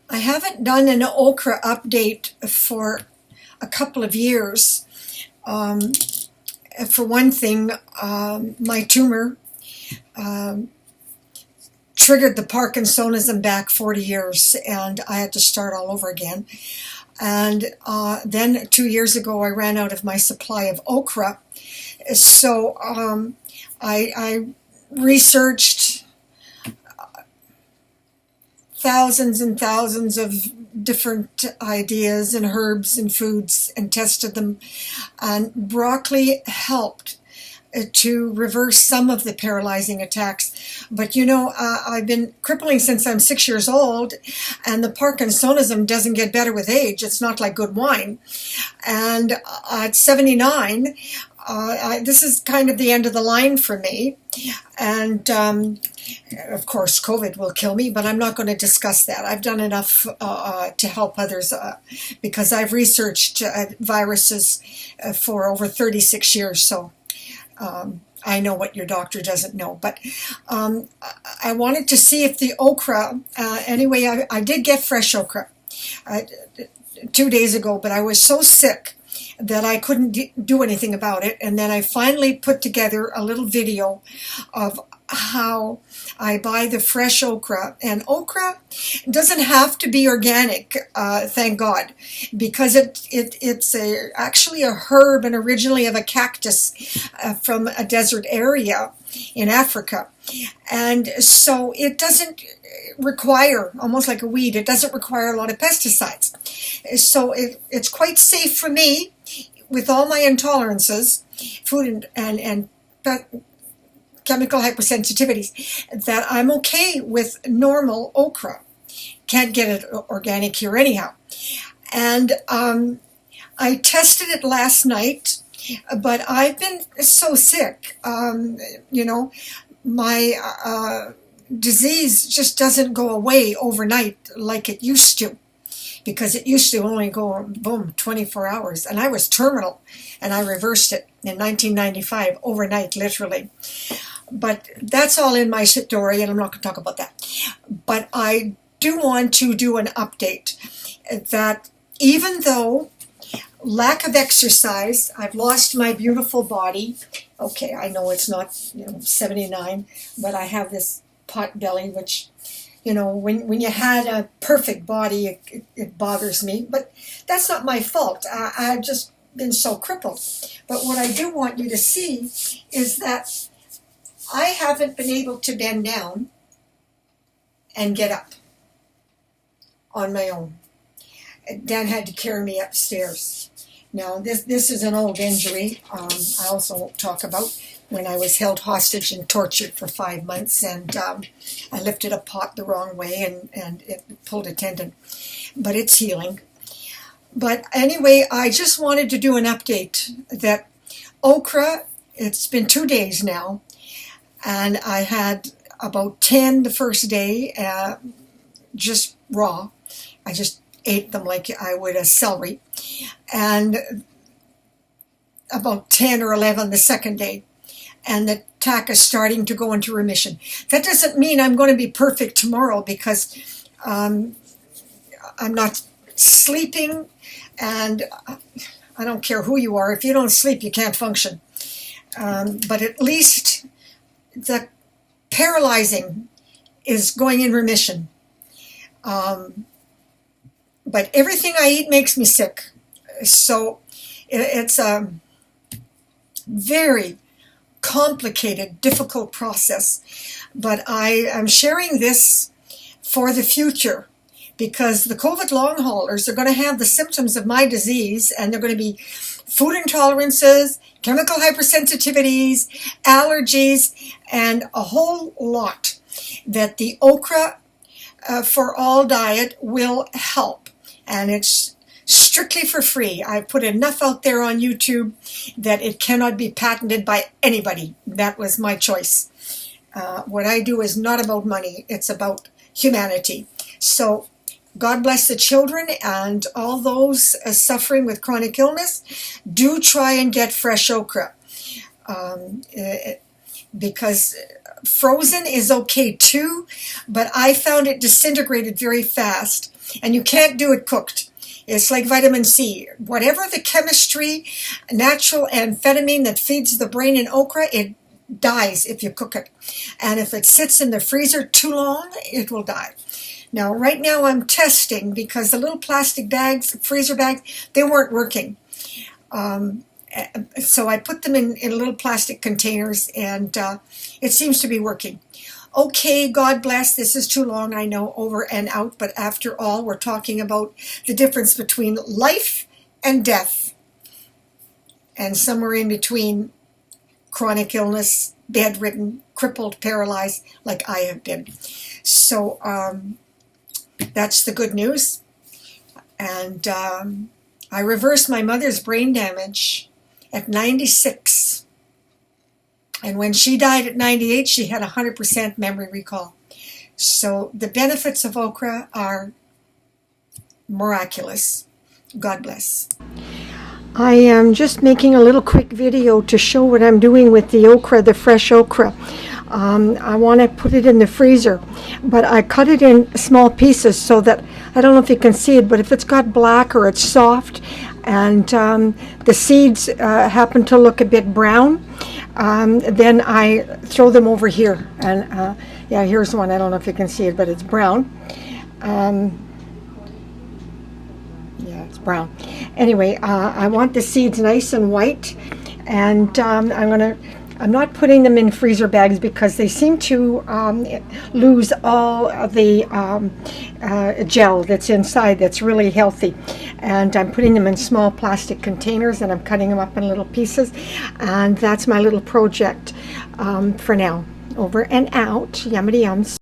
I haven't done an okra update for a couple of years. Um, for one thing, my tumor triggered the Parkinsonism back 40 years, and I had to start all over again. And then 2 years ago, I ran out of my supply of okra. So I researched thousands and thousands of different ideas and herbs and foods and tested them. And broccoli helped to reverse some of the paralyzing attacks. But I've been crippling since I'm 6 years old, and the Parkinsonism doesn't get better with age. It's not like good wine. And at 79, this is kind of the end of the line for me. And of course, COVID will kill me, but I'm not going to discuss that. I've done enough to help others because I've researched viruses for over 36 years. So I know what your doctor doesn't know. But I wanted to see if the okra, anyway, I did get fresh okra 2 days ago, but I was so sick that I couldn't do anything about it. And then I finally put together a little video of how I buy the fresh okra. And okra doesn't have to be organic, thank God, because it's actually a herb and originally of a cactus from a desert area in Africa. And so it doesn't require, almost like a weed, it doesn't require a lot of pesticides. So it's quite safe for me with all my intolerances, food and chemical hypersensitivities, that I'm okay with normal okra. Can't get it organic here anyhow. And I tested it last night, but I've been so sick. My disease just doesn't go away overnight like it used to, because it used to only go, boom, 24 hours. And I was terminal, and I reversed it in 1995, overnight, literally. But that's all in my story, and I'm not going to talk about that. But I do want to do an update that even though lack of exercise, I've lost my beautiful body. Okay, I know it's not 79, but I have this pot belly, which when you had a perfect body, it bothers me. But that's not my fault. I've just been so crippled. But what I do want you to see is that I haven't been able to bend down and get up on my own. Dan had to carry me upstairs. Now, this is an old injury. I also won't talk about when I was held hostage and tortured for 5 months, and I lifted a pot the wrong way and it pulled a tendon. But it's healing. But anyway, I just wanted to do an update that okra, it's been 2 days now, and I had about 10 the first day, just raw. I just ate them like I would a celery. And about 10 or 11 the second day. And the attack is starting to go into remission. That doesn't mean I'm going to be perfect tomorrow, because I'm not sleeping, and I don't care who you are. If you don't sleep, you can't function. But at least the paralyzing is going in remission. But everything I eat makes me sick. So it's a very complicated, difficult process. But I am sharing this for the future, because the COVID long haulers are going to have the symptoms of my disease, and they're going to be food intolerances, chemical hypersensitivities, allergies, and a whole lot that the OKRA-DIET4ALL diet will help. And it's strictly for free. I've put enough out there on YouTube that it cannot be patented by anybody. That was my choice. What I do is not about money. It's about humanity. So God bless the children and all those suffering with chronic illness. Do try and get fresh okra, because frozen is okay too, but I found it disintegrated very fast. and you can't do it cooked. It's like vitamin C. Whatever the chemistry, natural amphetamine that feeds the brain in okra, it dies if you cook it. And if it sits in the freezer too long, it will die. Now, right now I'm testing because the little plastic bags, freezer bags, they weren't working. So I put them in little plastic containers, and it seems to be working. Okay, God bless. This is too long, I know, over and out. But after all, we're talking about the difference between life and death. And somewhere in between, chronic illness, bedridden, crippled, paralyzed, like I have been. So that's the good news. And I reversed my mother's brain damage at 96. And when she died at 98, she had 100% memory recall. So the benefits of okra are miraculous. God bless. I am just making a little quick video to show what I'm doing with the okra, the fresh okra. I want to put it in the freezer, but I cut it in small pieces so that, I don't know if you can see it, but if it's got black or it's soft and the seeds happen to look a bit brown, then I throw them over here. And yeah, here's one. I don't know if you can see it, but it's brown. Yeah, it's brown. Anyway, I want the seeds nice and white, and I'm not putting them in freezer bags because they seem to lose all of the gel that's inside that's really healthy. And I'm putting them in small plastic containers, and I'm cutting them up in little pieces. And that's my little project for now. Over and out. Yummity yums.